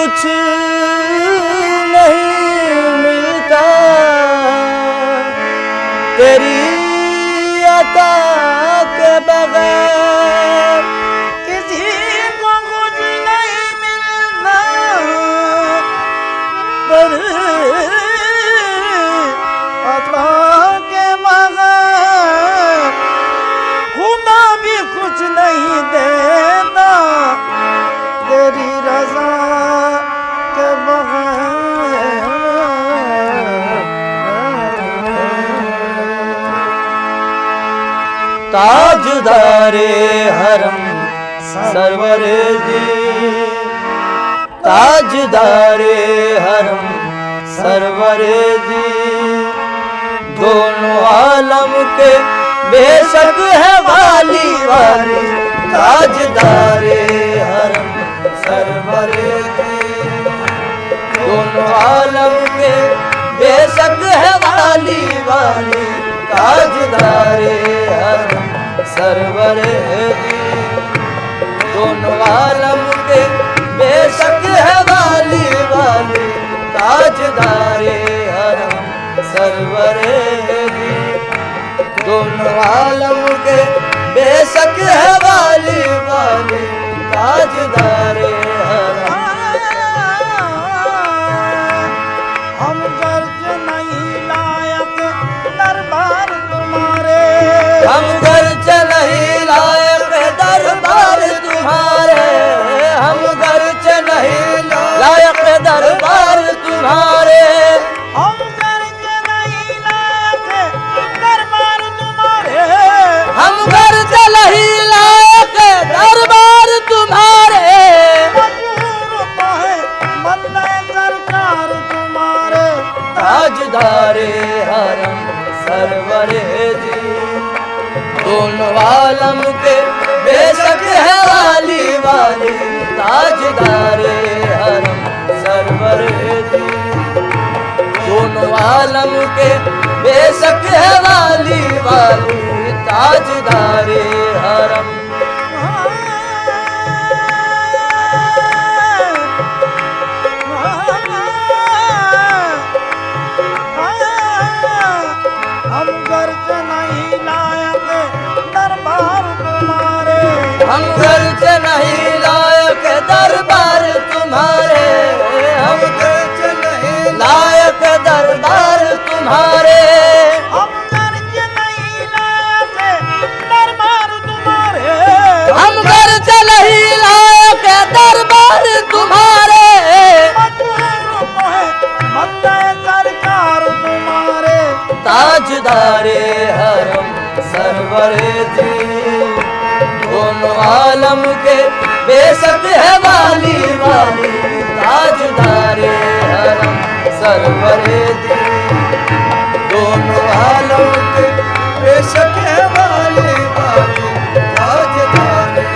कुछ नहीं मिलता तेरी अता के बगैर। किसी को कुछ नहीं मिलता तेरी अता के बगैर। खुदा भी कुछ नहीं देता तेरी रज़ा के बगैर। ताजदारे हरम सरवरे जी, ताजदारे हरम सरवरे जी, दोनों आलम के बेशक है वाली वाली। ताजदारे हरम सरवरे जी, दोनों आलम के बेशक है वाली वाली। ताजदारे हरम सरवरे जी, दोनों आलम के बेशक है वाली वाली। ताजदारे हरम सरवरे जी, दोनों आलम के बेशक है वाली वाली। ताजदारे हरम। हम गर्ज नहीं लायक दरबार तुम्हारे, हम गर्ज नहीं लायक दरबार तुम्हारे, हम गर्ज नहीं लायक दरबार तुम्हारे। हम गर्ज नहीं लायक दरबार तुम्हारे, हम गर्ज नहीं लायक दरबार तुम्हारे। मजबूर तो है बंदे सरकार तुम्हारे। ताजदारे हरम सरवरे जी, दोनों आलम के बेशक है वाली वाली। ताजदारे हरम सरवरे जी, दोनों आलम के बेशक है वाली वाली। ताजदारे हरम। हम गर्ज नहीं लायक दरबार तुम्हारे, हम गर्ज नहीं लायक दरबार तुम्हारे, हम गर्ज नहीं लायक दरबार तुम्हारे। हम गर्ज नहीं लायक दरबार तुम्हारे, हम गर्ज नहीं लायक दरबार तुम्हारे। मजबूर तो है बंदे सरकार तुम्हारे। ताजदारे हरम सरवरे जी, दोनों आलम के बेशक है वाली वाली। ताजदारे हरम सरवरे जी, दोनों आलम के बेशक है वाली वाली। ताजदारे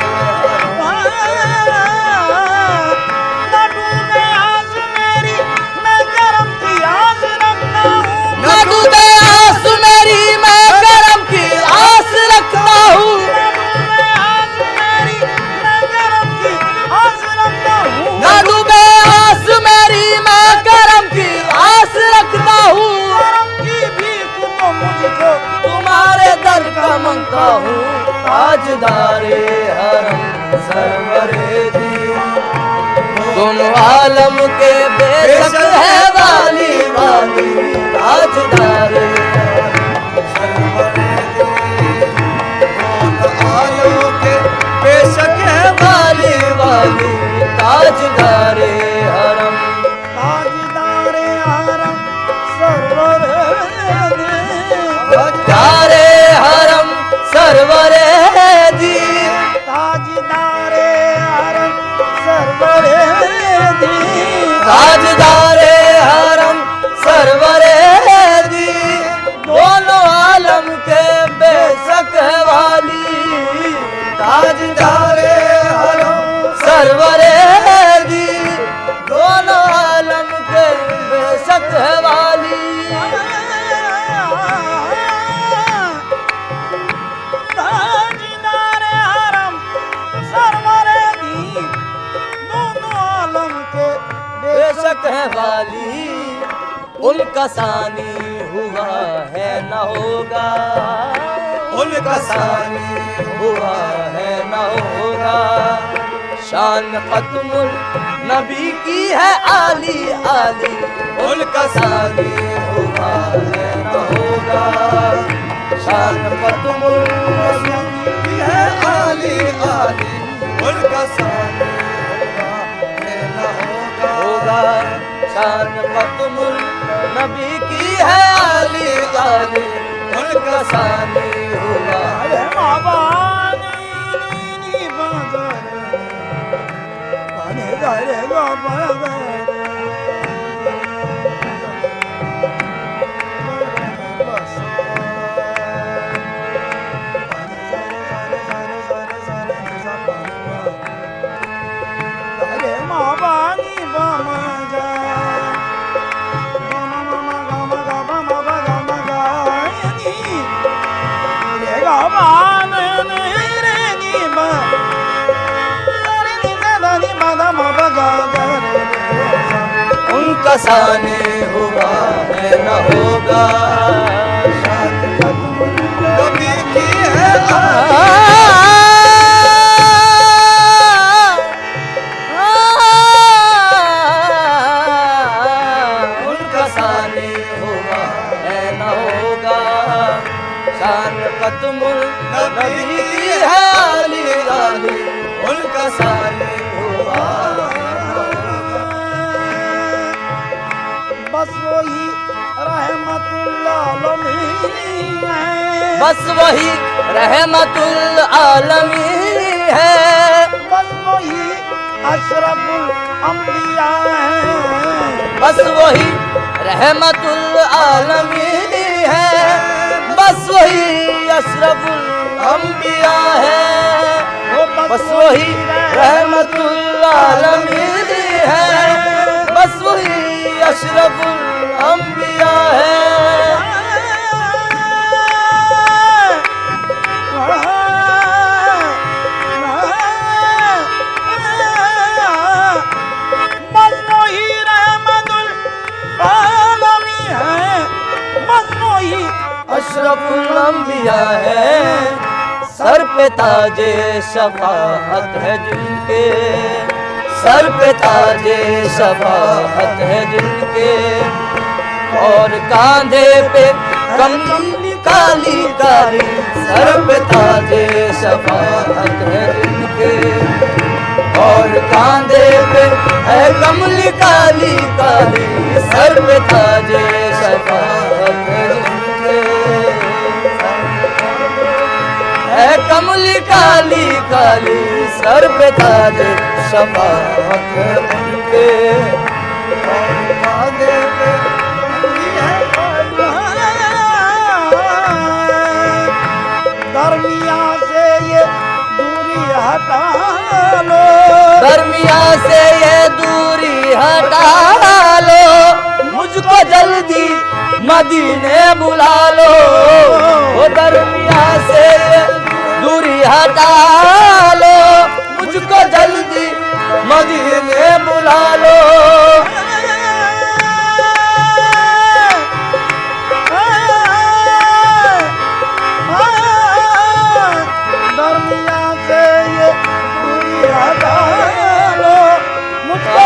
न डूबे आस मेरी मैं करम की आस रखता हूँ, न डूबे आस मेरी मैं करम की आस रखता हूँ। न डूबे आस मेरी मैं करम की आस रखता हूँ। न डूबे आस मेरी मैं करम की आस रखता हूँ। करम की भीख तो मुझको तुम्हारे दर का मांगता हूँ। ताजदारे हरम सरवरे जी, दोनों आलम के बेशक है वाली वाली। ताजदारे हरम सरवरे जी, दोनों आलम के बेशक है वाली वाली। ताजदारे हरम। ताजदारे हरम सरवरे ताजदारे हरम सरवरे जी, ताजदारे हरम सरवरे ताजदारे हरम सरवरे जी, वाली, उनका सानी हुआ है न होगा, उनका सानी हुआ है न होगा। शान खत्मुल नबी की है आली आली, उनका सानी हुआ है न होगा। शान खत्मुल नबी की है आली आली, उनका सानी हुआ है न होगा। शान खत्मुल नबी की है आली आली, उनका सानी हुआ है। उनका सानी हुआ है न होगा। शान खत्मुल नबी की है उनका सानी हुआ है न होगा। शान खत्मुल नबी की है आली आली, उनका सानी हुआ। बस वही रहमतुल आलमीन है, बस वही रहमतुल आलमीन है, बस वही अशरफुल अंबिया है, बस वही रहमतुल आलमीन है, बस वही अशरफुल अंबिया है, बस वही रहमतुल आलमीन है, बस वही अशरफुल अंबिया है। मजनूई रहमतुल आलमीन है, मजनूई अशरफुल अंबिया है। सर पे ताजे शफाअत है जिनके, सर पे ताजे शफाअत है जिनके, और कांधे पे कमली काली काली, सर पे ताजे शफाअत है जिनके, और कांधे पे है कमली काली काली, सर पे ताजे शफाअत है जिनके, है कमली काली काली, सर पे ताजे शफाअत है उनके, और कांधे पे कमली है दरमिया से ये दूरी हटा लो, दरमिया से ये दूरी हटा लो, मुझको जल्दी मदीने बुला लो। वो दरमिया से ये दूरी हटा लो, मुझको जल्दी मदीने बुला लो। दरमिया से ये दूरी हटा लो, मुझको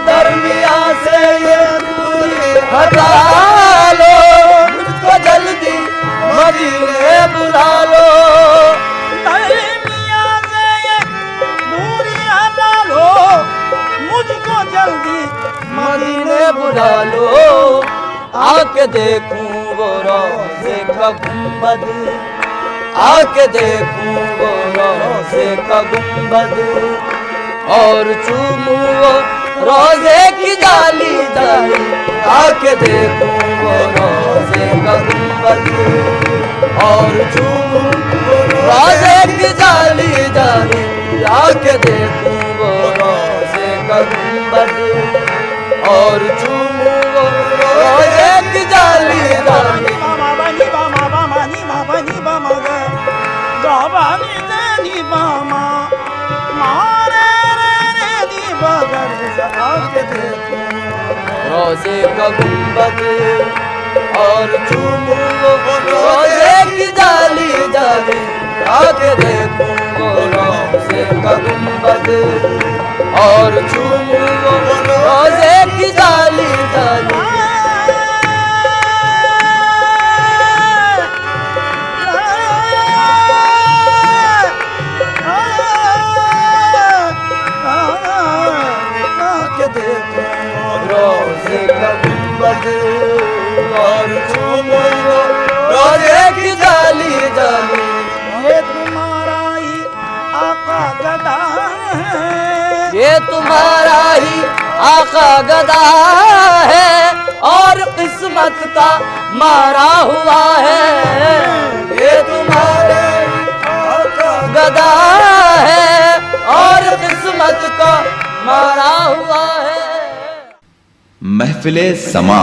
दरमिया से ये दूरी हटा लो, मुझको जल्दी मदीने बुला लो। दरमिया से ये दूरी हटा लो, मुझको जल्दी मदीने बुला लो। आके देखूं वो रोज़े का गुंबद, आके देखूं वो रोज़े का गुंबद, और चूमूं वो रोज़े की जाली जाली, आके देखूं वो रोज़े का गुंबद, और चूमूं वो रोज़े की जाली जाली, आके देखूं वो रोज़े का गुंबद, और चूमूं वो रोज़े की जाली जाली बामा बनी बामा बामा नी बामा नी बामा गा गावा नी नी बामा मारे रे नी बगर आके देखो रोजे का गुंबद और चूमू रोजे की जाली जाली आके देखूं रोजे का गुंबद और चूमू रोजे की जाली जाली रोजे का गुंबद और चूमू रोजे की जाली जाली ये तुम्हारा ही आका गदा है ये तुम्हारा ही आका गदा है और किस्मत का मारा हुआ है ये तुम्हारा ही आका गदा है और किस्मत का मारा हुआ है। महफिले समा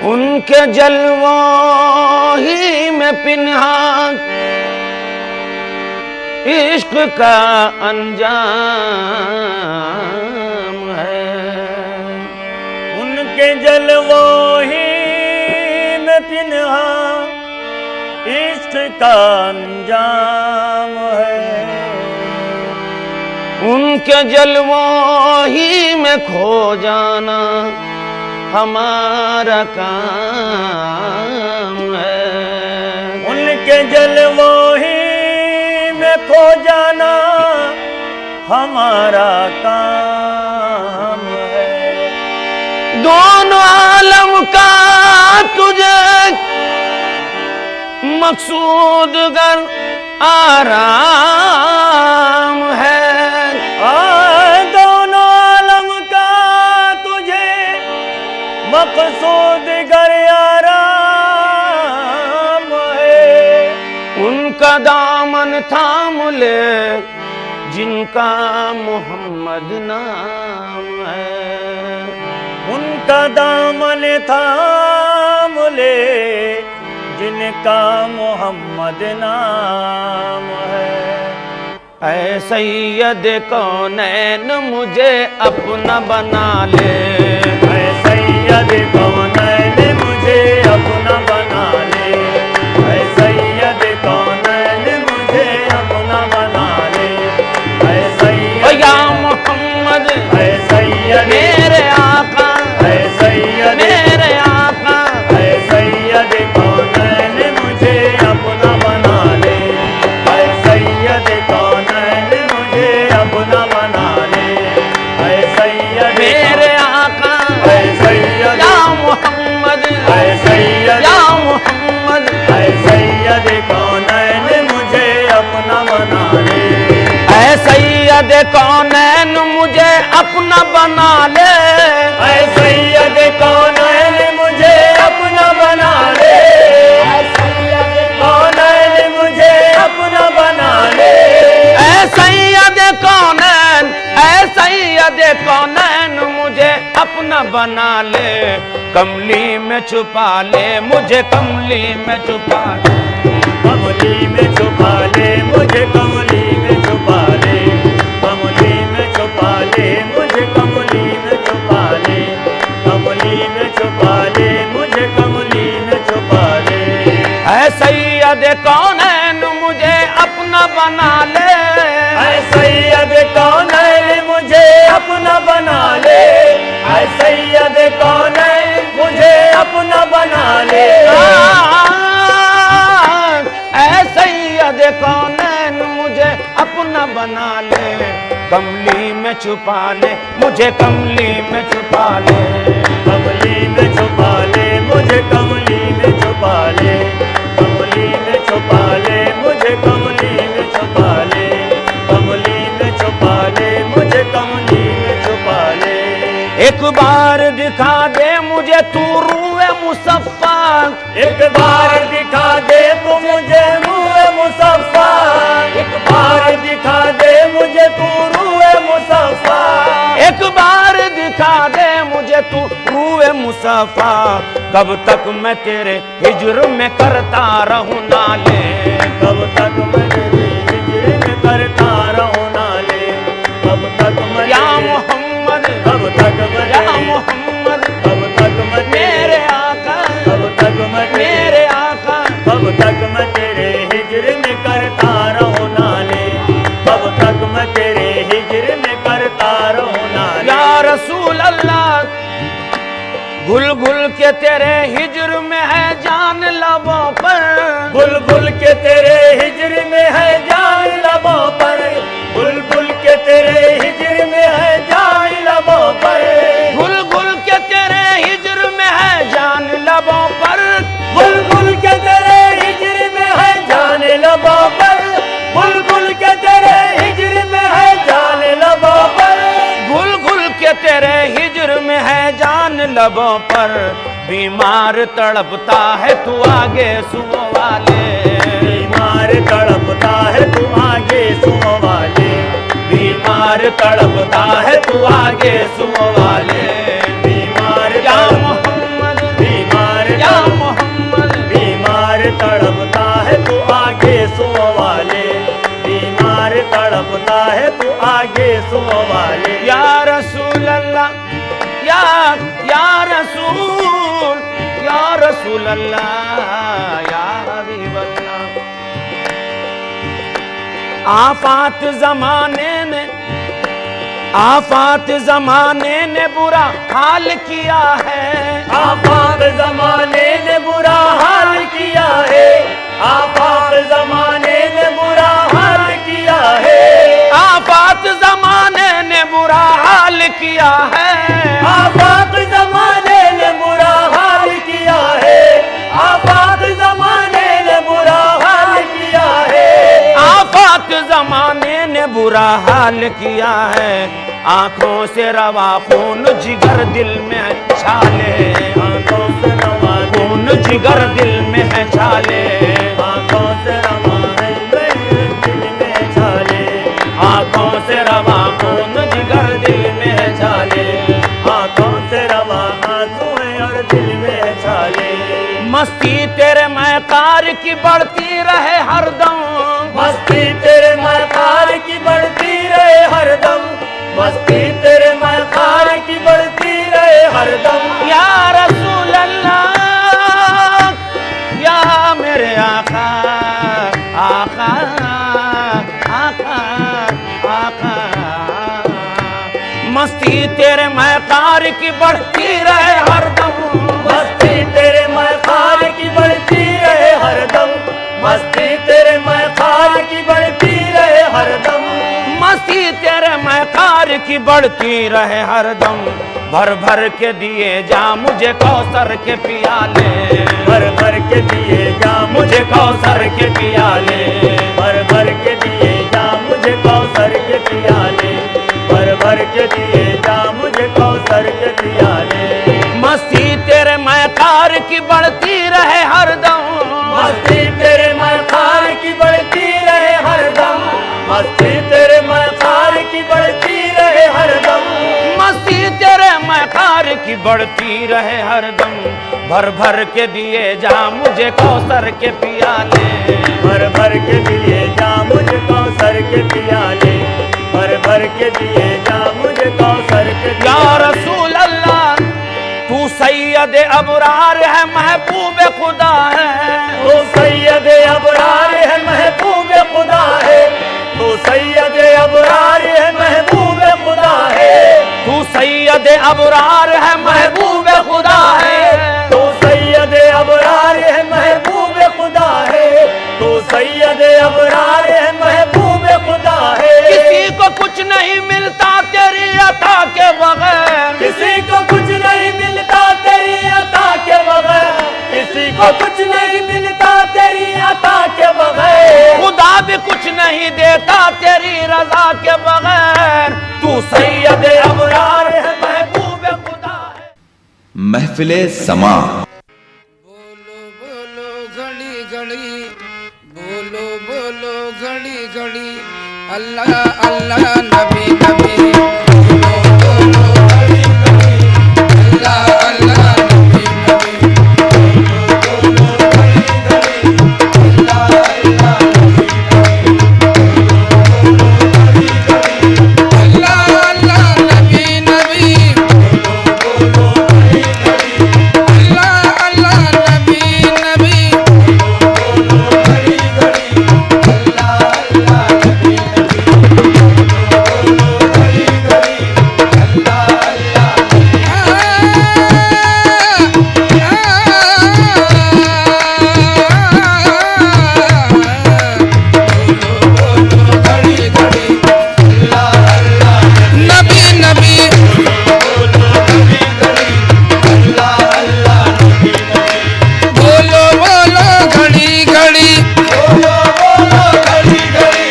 उनके जलवों ही में पिन्हा इश्क का अंजाम है। उनके जलवों ही में पिन्हा इश्क का अंजाम है। उनके जलवों ही में खो जाना हमारा काम है। उनके जलवों ही में खो जाना हमारा काम है। दोनों आलम का तुझे मकसूद गर आराम है। दोनों आलम का तुझे मकसूद गर आराम है। उनका दामन थाम ले जिनका मोहम्मद नाम है। उनका दामन थाम ले जिनका मोहम्मद नाम है। ऐ सैयद कौनैन मुझे अपना बना ले। ऐ सैयद कौनैन मुझे अपना बना ले। ऐ सैयद कौनैन मुझे अपना बना ले। ऐ सैयद या मोहम्मद ऐ सैयद मेरे आका ऐ सैयद मेरे आका ऐ सैयद कौनैन मुझे अपना बना ले। ऐ सैयद कौनैन मुझे अपना बना ले। ऐ सैयद मेरे आका ऐ सैयद या मोहम्मद ऐ सैयद या मोहम्मद ऐ सैयद कौनैन मुझे अपना बना ले। ऐ सैयद कौनैन मुझे अपना बना ले। ऐ सैयद कौनैन मुझे अपना बना ले। सैयद कौनैन मुझे अपना बना ले, कमली में छुपा ले, मुझे कमली में छुपा ले, कमली में छुपा ले, मुझे कमली में छुपा ले, कमली में छुपा ले, मुझे कमली में छुपा ले, कमली में छुपा ले, मुझे कमली में छुपा ले। ऐ सैयद कौनैन मुझे अपना बना ले, ऐ सैयद कौनैन मुझे अपना बना ले, ऐ सैयद कौनैन मुझे अपना बना ले, ऐ सैयद कौनैन मुझे अपना बना ले, कमली में छुपा ले, मुझे कमली में छुपा ले, कमली में छुपा ले, मुझे कमली में छुपा ले, कमली में छुपा ले, मुझे कमली में छुपा ले, कमली में छुपा ले, मुझे कमली में छुपा ले। एक बार दिखा दे मुझे तू रूए मुसफ़्फ़ा, एक बार दिखा दे तू मुझे रूए मुसफ़्फ़ा, एक बार दिखा दे मुझे तू रूए मुसफ़्फ़ा, एक बार दिखा दे मुझे तू रूए मुसफ़्फ़ा, कब तक मैं तेरे हिज्र में करता रहूं नाले, कब तक मैं तेरे हिज्र में करता रहूं नाले, कब तक मैं या मोहम्मद, कब तक मैं या मोहम्मद, कब तक मैं मेरे आका, कब तक मैं मेरे आका, कब तक मैं तेरे हिज्र में करता रहूं नाले, कब तक मैं तेरे हिज्र में करता रहूं नाले। या रसूल अल्लाह घुल घुल के तेरे हिज्र में है जान लबों पर, बुल बुल के तेरे हिज्र में है जान लबों पर, बुल बुल के तेरे हिज्र में है जान लबों पर, घुल घुल के तेरे हिज्र में है जान लबों पर, बुल बुल के तेरे हिज्र में है जान लबों पर, बुल बुल के तेरे हिज्र में है जान लबों पर, घुल घुल के तेरे हिज्र में है जान लबों पर, बीमार तड़पता है तू आगे सुओ वाले, बीमार तड़पता है तू आगे सुओ वाले, बीमार तड़पता है तू आगे सुओ वाले, बीमार या मोहम्मद, बीमार या मोहम्मद, बीमार तड़पता है तू आगे सुओ वाले, बीमार तड़पता है तू आगे सुओ वाले। या रसूल अल्लाह, या रसूल, या रसूल अल्लाह, या हबीब अल्लाह, आफात जमाने ने बुरा हाल किया है, आफात जमाने ने बुरा हाल किया है, आफात जमाने ने बुरा हाल किया है, आफात जमाने ने बुरा हाल किया है, आफात जमाने ने बुरा हाल किया है, आफात जमाने ने बुरा हाल किया है, आफात जमाने ने बुरा हाल किया है, आंखों से रवा खून जिगर दिल में है छाले, आंखों से रवा खून जिगर दिल में है छाले, आंखों से रवा है दिल में छाले, आंखों से रवा खून जिगर दिल में है छाले, आंखों से रवा आंसू है और दिल में है छाले। मस्ती तेरे मैकार की बढ़ती रहे हरदम, मस्ती तेरे मकार की बढ़ती रहे हरदम, मस्ती तेरे मकार की बढ़ती रहे हरदम। या रसूल अल्लाह, या मेरे आका, आका, आका, आका, मस्ती तेरे मैकार की बढ़ती रहे हरदम, मस्ती तेरे मकार की बढ़ती रहे हरदम, मस्ती तेरे मकार की बढ़ती रहे हरदम, मस्ती तेरे मैकार की बढ़ती रहे हरदम, भर भर के दिए जा मुझे कौसर के पियाले, भर भर के दिए जा मुझे कौसर के पियाले, भर भर के दिए जा मुझे कौसर के पियाले, भर भर के दिए जा मुझे कौसर के पियाले। मस्ती तेरे मैकार की बढ़ती रहे हरदम, मस्ती तेरे मकार की बढ़ती रहे हरदम, मस्ती तेरे मकार की बढ़ती रहे हरदम, की बढ़ती रहे हरदम, भर भर के दिए जा मुझे कौसर के पियाले, भर भर के दिए जा मुझे कौसर के पियाले, भर भर के दिए जा मुझे कौसर के या पियाले। रसूल अल्लाह तू सैयद अबरार है महबूब खुदा है, तू सैयद अबरार है महबूब खुदा है, तू सैयद अबरार है महबूब खुदा है, तू सैयद अबरार है महबूब खुदा है, तू सैयद अबरार है महबूब खुदा है, तू सैयद अबरार है महबूब खुदा है। किसी को कुछ नहीं मिलता तेरी अता के बगैर, किसी को कुछ नहीं मिलता तेरी अता के बगैर, किसी को कुछ नहीं मिलता तेरी अता के बगैर, खुदा भी कुछ नहीं देता तेरी रजा के बगैर, तू सैयद अबरार है महबूब खुदा है। महफिले समा। बोलो बोलो घड़ी घड़ी, बोलो बोलो घड़ी घड़ी, अल्लाह अल्लाह नबी नबी, बोलो बोलो घड़ी घड़ी, अल्लाह अल्लाह नबी नबी, बोलो बोलो घड़ी घड़ी, अल्लाह अल्लाह नबी नबी, अल्लाह अल्लाह नबी नबी, बोलो बोलो घड़ी घड़ी, अल्लाह अल्लाह नबी नबी, बोलो घड़ी घड़ी, अल्लाह अल्लाह नबी नबी, बोलो घड़ी घड़ी, अल्लाह अल्लाह बोलो घड़ी घड़ी, अल्लाह अल्लाह नबी नबी, बोलो घड़ी घड़ी, अल्लाह अल्लाह नबी नबी, बोलो बोलो घड़ी घड़ी, बोलो बोलो घड़ी घड़ी,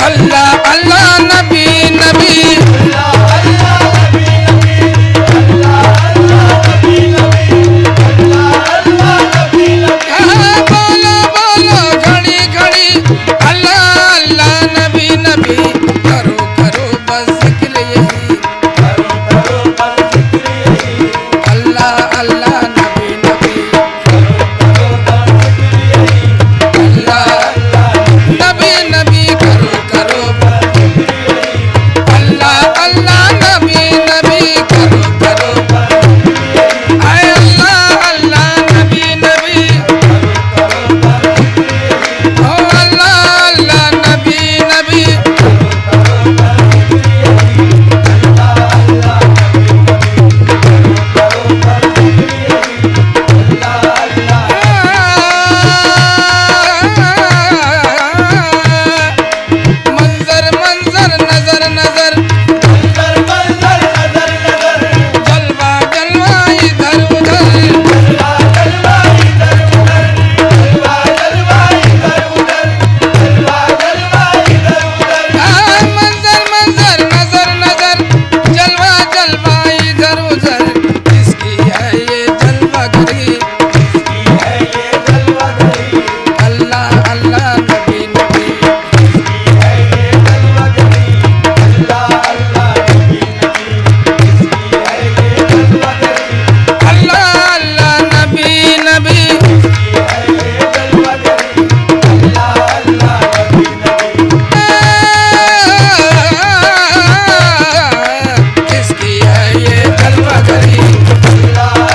अल्लाह अल्लाह नबी नबी, अल्लाह अल्लाह नबी नबी, अल्लाह अल्लाह नबी नबी, अल्लाह अल्लाह नबी नबी, बोलो बोलो घड़ी घड़ी, अल्लाह अल्लाह नबी नबी, करो करो बस जिक्र यही, करो करो बस जिक्र यही, अल्लाह अल्लाह नबी नबी, करो करो बस जिक्र यही, अल्लाह अल्लाह नबी नबी, करो करो बस जिक्र यही, अल्लाह अल्लाह नबी नबी, करो करो बस जिक्र यही, आए अल्लाह अल्लाह नबी नबी, करो करो बस जिक्र यही, ओ अल्लाह अल्लाह नबी नबी, करो करो बस जिक्र यही, अल्लाह अल्लाह नबी नबी, करो करो बस जिक्र यही, अल्लाह अल्लाह। मंजर मंजर नजर नजर, मंजर मंजर नजर नजर, जलवा जलवा इधर उधर, जलवा जलवा इधर उधर, जलवा जलवा इधर उधर, जलवा जलवा इधर उधर, मंजर मंजर नजर नजर, जलवा जलवा इधर उधर, किसकी है ये जलवा घड़ी, किसकी है ये जलवा घड़ी, अल्लाह अल्लाह नबी नबी, किसकी है ये जलवा घड़ी, अल्लाह अल्लाह नबी नबी, किसकी है ये जलवा घड़ी, अल्लाह अल्लाह नबी नबी, किसकी है ये जलवा घड़ी, अल्लाह अल्लाह नबी नबी, किसकी है ये जलवा घड़ी, अल्लाह अल्लाह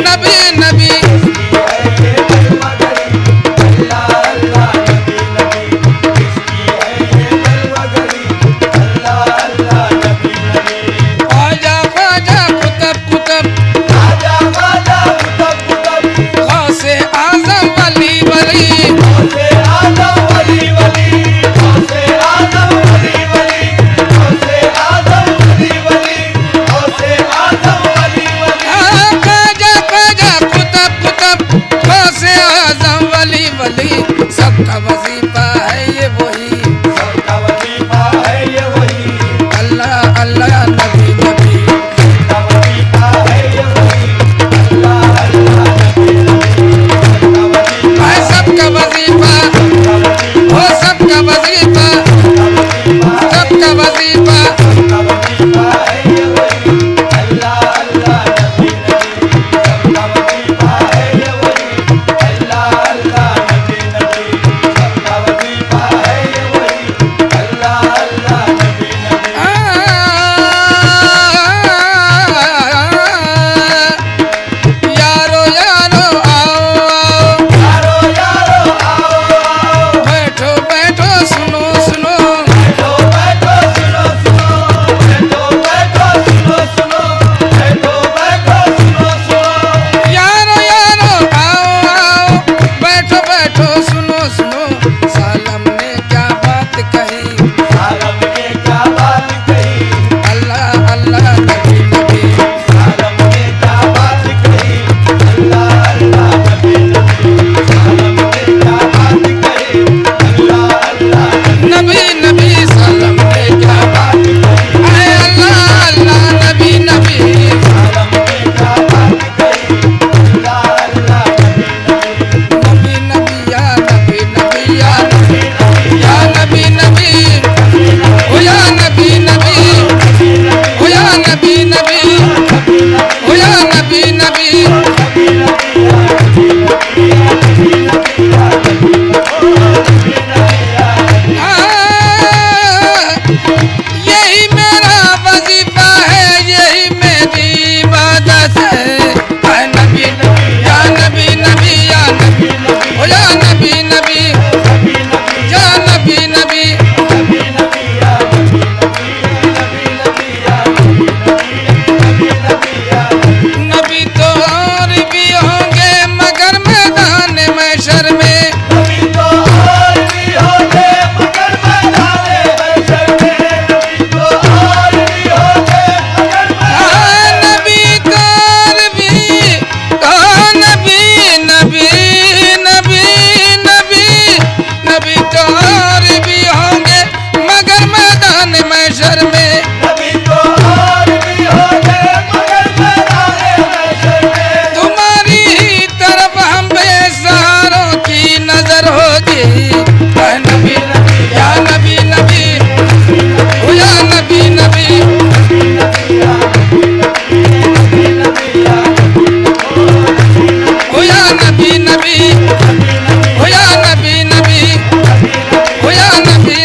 नबी नबी, किसकी है ये जलवा घड़ी, अल्लाह अल्लाह नबी नबी, किसकी है ये जलवा घड़ी, अल्लाह अल्लाह नबी नबी, ख्वाजा ख्वाजा कुतुब कुतुब, ख्वाजा ख्वाजा कुतुब कुतुब, गौसे आज़म वली वली, गौसे आज़म वली वली, गौसे आज़म वली वली, गौसे आज़म वली वली, गौसे आज़म वली वली, ख्वाजा ख्वाजा कुतुब कुतुब, गौसे आज़म वली वली, सबका वजीफा है ये वही, सबका वजीफा है ये वही, अल्लाह अल्लाह नबी नबी, सबका वजीफा है ये वही, अल्लाह अल्लाह नबी नबी, सबका वजीफा, हो सबका वजीफा, सबका वजीफा, सबका वजीफा है ये वही, अल्लाह अल्लाह नबी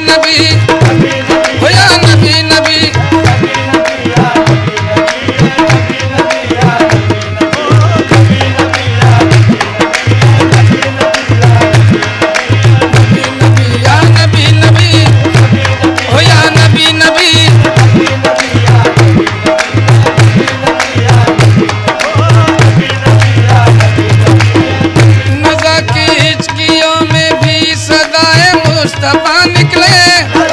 नबी हो या नबी नबी या नबी नबी हो या नबी नबी नज़ा की हिचकियों में भी सदाए मुस्तफा निकले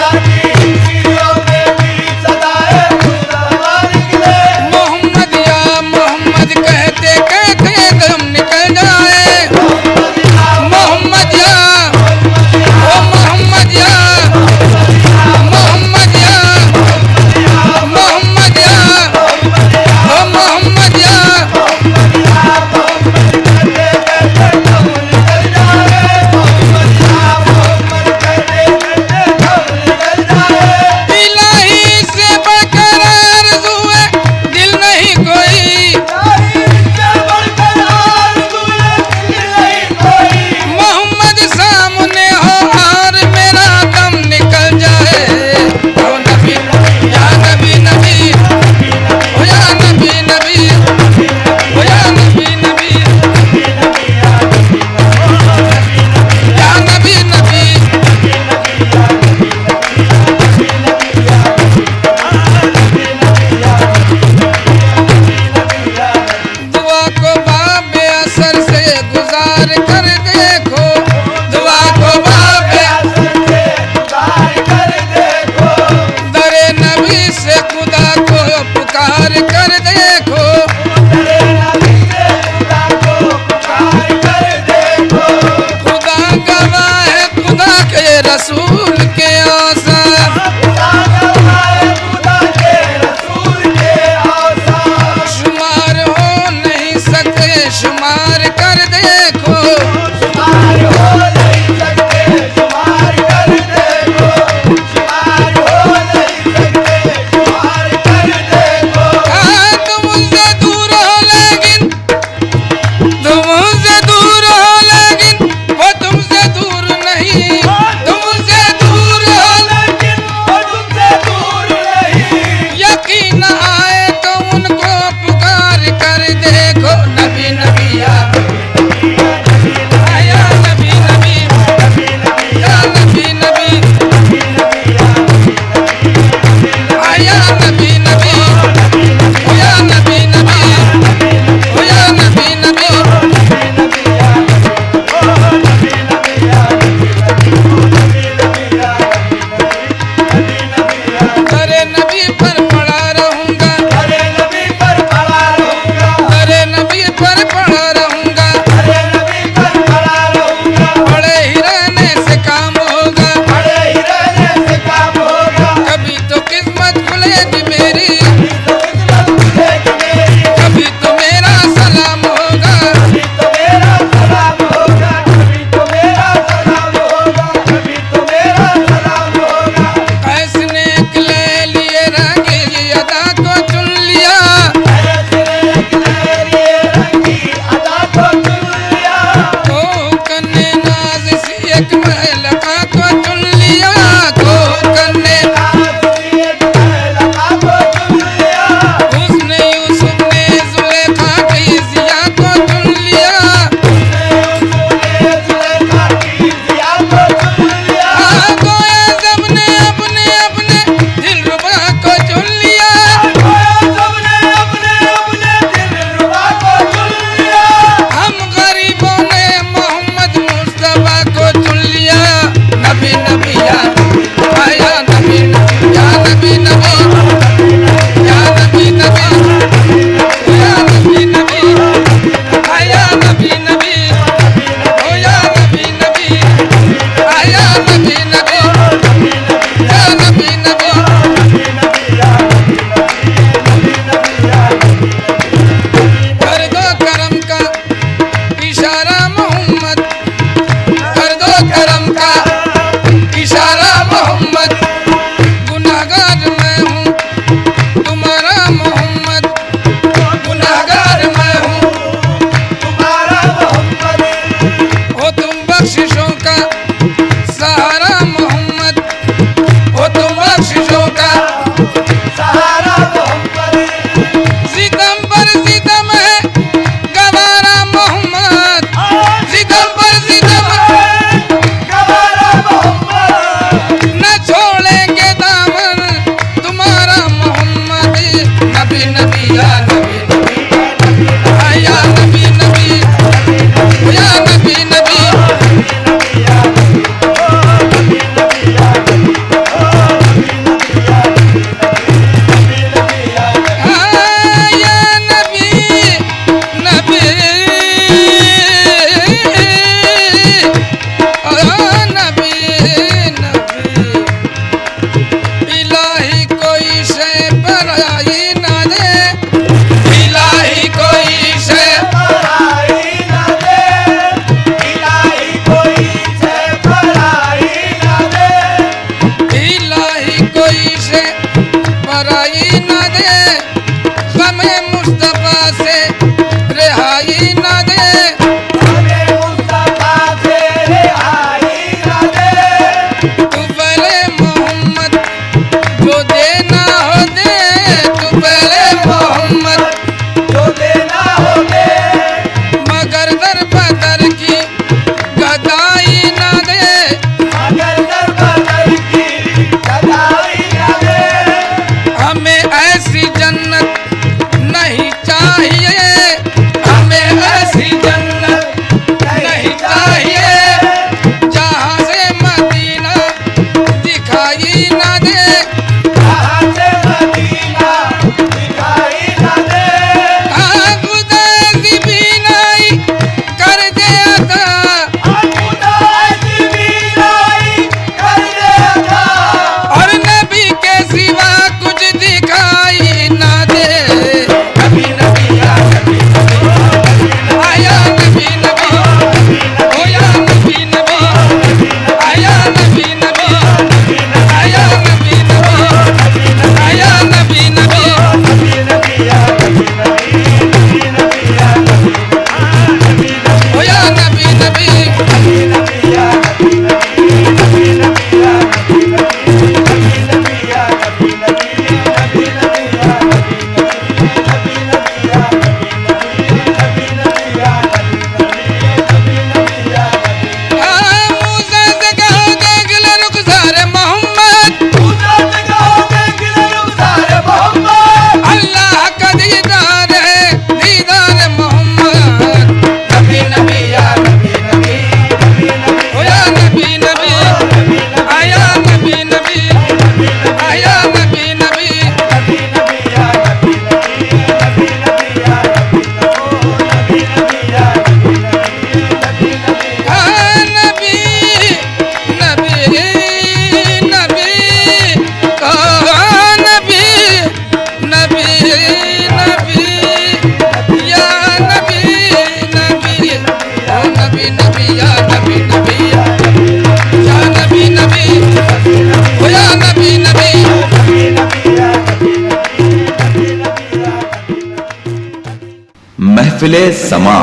महफिले समा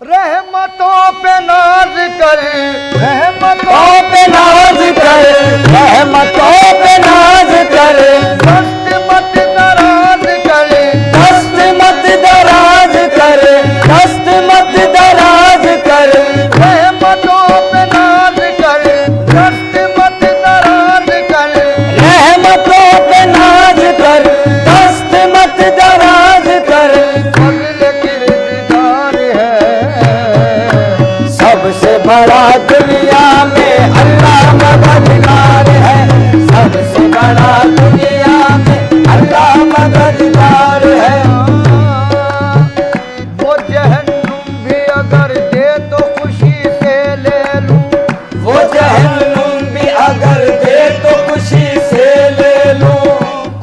रहमतों पे नाज कर, रहमतों पे नाज कर, रहमतों पे नाज कर, दस्त मत दराज कर, दस्त मत दराज कर, दस्त मत दराज कर, रहमतों पे नाज कर, दस्त मत दराज कर, रहमतों पे नाज कर, दस्त मत दराज कर, फज़ल किरदार है सबसे बड़ा दुनिया में अल्लाह मददगार है, सबसे बड़ा दुनिया में अल्लाह मददगार है। वो जहन्नुम भी अगर दे तो खुशी से ले लूं, वो जहन्नुम भी अगर दे तो खुशी से ले लूं,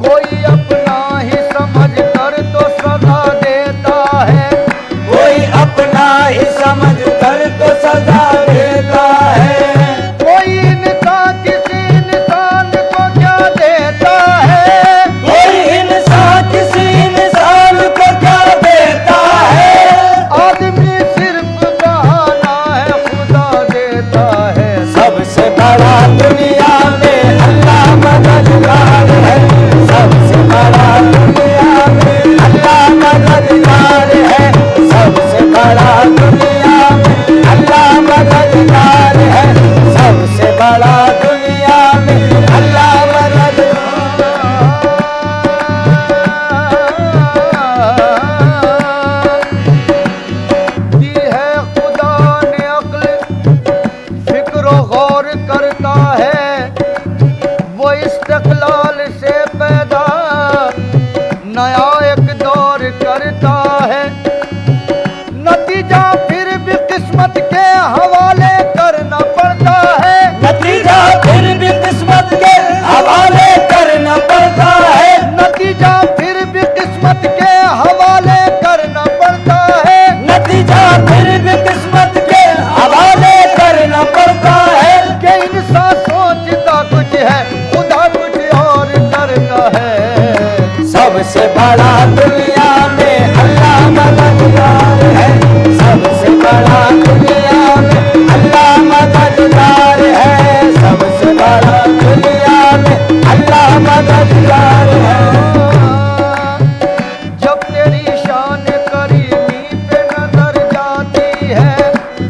कोई अपना ही समझ कर तो सजा देता है, कोई अपना ही समझ कर तो सजा देता है, कोई इंसान किसी इंसान को क्या देता है, कोई इंसान किसी इंसान को क्या देता है, आदमी सिर्फ बहाना है खुदा देता है, सबसे बड़ा दुनिया में अल्लाह मददगार है, सबसे बड़ा दुनिया में अल्लाह मददगार है, सबसे बड़ा दुनिया में अल्लाह मददगार है, सबसे बड़ा दुनिया में अल्लाह मददगार दी है खुदा ने अक्ल, फिक्र गौर करता है, वो इस्तक़लाल से पैदा नया एक दौर करता है, नतीजा फिर भी किस्मत के हवाले करना पड़ता है, नतीजा फिर भी किस्मत के हवाले करना पड़ता है, नतीजा फिर भी किस्मत के हवाले करना पड़ता है, नतीजा फिर भी किस्मत के हवाले करना पड़ता है, कि इंसान सोचता कुछ है खुदा कुछ और करता है, सबसे बड़ा दुनिया में अल्लाह मददगार है, सबसे बड़ा दुनिया में अल्लाह मददगार है, सबसे बड़ा दुनिया में अल्लाह मददगार है। जब तेरी शान करीमी पे नजर जाती है,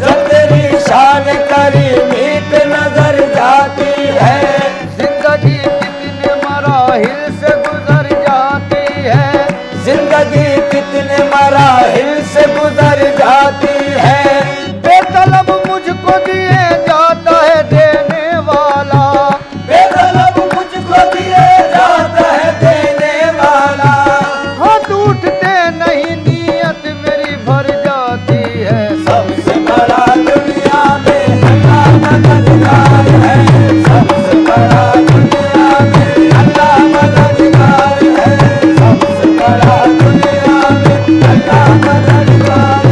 जब तेरी शान करीमी पे नजर जाती है, जिंदगी कितने मराहिल से गुजर जाती है, जिंदगी कितने मराहिल से गुजर जाती है, बेतलब मुझको दिए जाता है देने वाला, बेतलब मुझको दिए जाता है देने वाला, हाथ उठते नहीं नीयत मेरी भर जाती है, सबसे बड़ा दुनिया में अल्लाह मददगार है, सबसे बड़ा दुनिया में अल्लाह मददगार है, सबसे बड़ा दुनिया में अल्लाह मददगार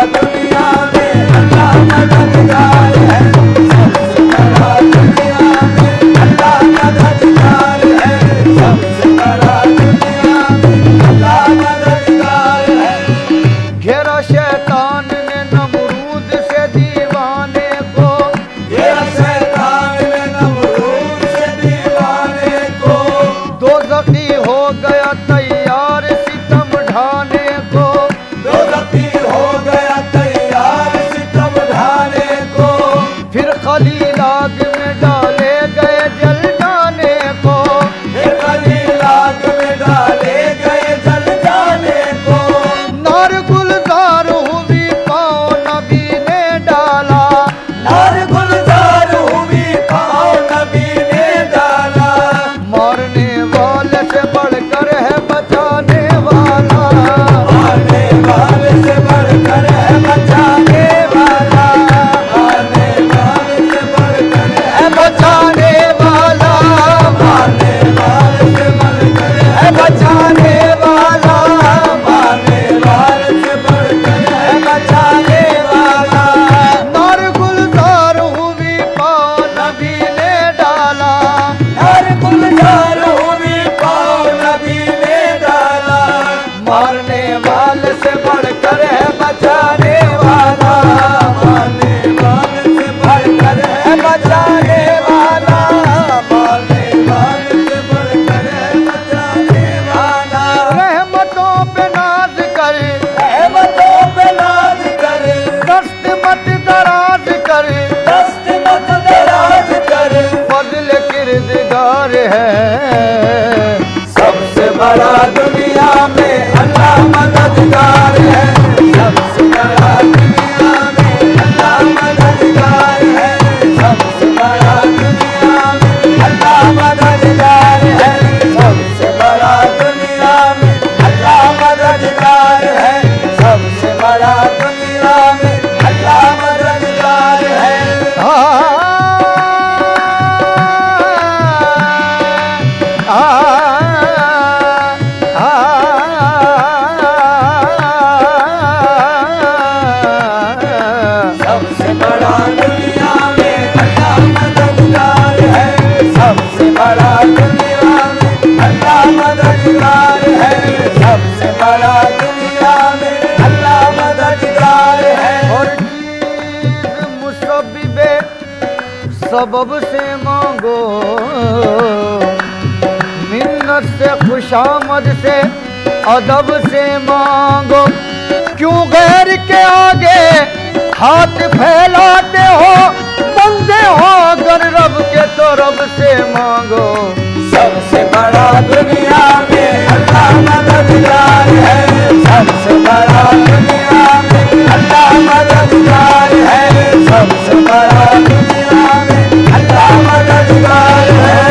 दुनिया में अल्लाह मददगार है, सबसे बड़ा दुनिया में अल्लाह मददगार है, सबसे बड़ा दुनिया में अल्लाह मददगार है। घेरा शैतान ने नमरूद से दीवाने को, घेरा शैतान ने नमरूद से दीवाने को, दोज़खी हो गया तैयार सितम ढाने को, दोज़खी हो गया तैयार सितम ढाने को, फिर खलील आग में डाले गए जल जाने को, फिर खलील आग में डाले गए जल जाने को, नार गुलजार हुई पाँव नबी ने डाला, नार गुलजार हुई पाँव नबी ने डाला, मारने वाले से बढ़कर है बचाने वाला, मारने वाले से बढ़कर है बचाने वाला, मारने वाले से बढ़कर है बचाने वाला, मारने वाले से बढ़कर है बचाने वाला, मारने वाले से बढ़कर है बचाने वाला, नार गुलजार हुई पाँव नबी ने डाला, हर गुलजार हुई पाँव नबी ने डाला, मारने वाले से बढ़कर है बचाने वाला, मारने वाले से बढ़कर है बचाने वाला, मारने वाले से बढ़कर है बचाने वाला, रहमतों पे नाज कर, रहमतों पे नाज कर, दस्त मत दराज कर, दस्त मत दराज कर, फजल किरदगार है, सबसे बड़ा दुनिया में अल्लाह मददगार है, सबसे बड़ा दुनिया में अल्लाह मददगार है, सबसे बड़ा दुनिया में अल्लाह मददगार है, सबसे बड़ा दुनिया में अल्लाह मददगार है, सबसे बड़ा दुनिया में अल्लाह मददगार है। सबसे बड़ा दुनिया में अल्लाह मददगार है, सबसे बड़ा दुनिया में अल्लाह मददगार है, सबसे बड़ा दुनिया में अल्लाह मददगार है। और चीज मुसब्बिबे सबब से मांगो, मिन्नत से खुशामद से अदब से मांगो, क्यों गैर के आगे हाथ फैलाते हो, बंदे हो अगर रब के तो रब से मांगो, सबसे बड़ा दुनिया में अल्लाह मददगार है, सबसे बड़ा दुनिया में अल्लाह मददगार है, सबसे बड़ा दुनिया में अल्लाह मददगार है।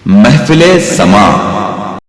महफिले समा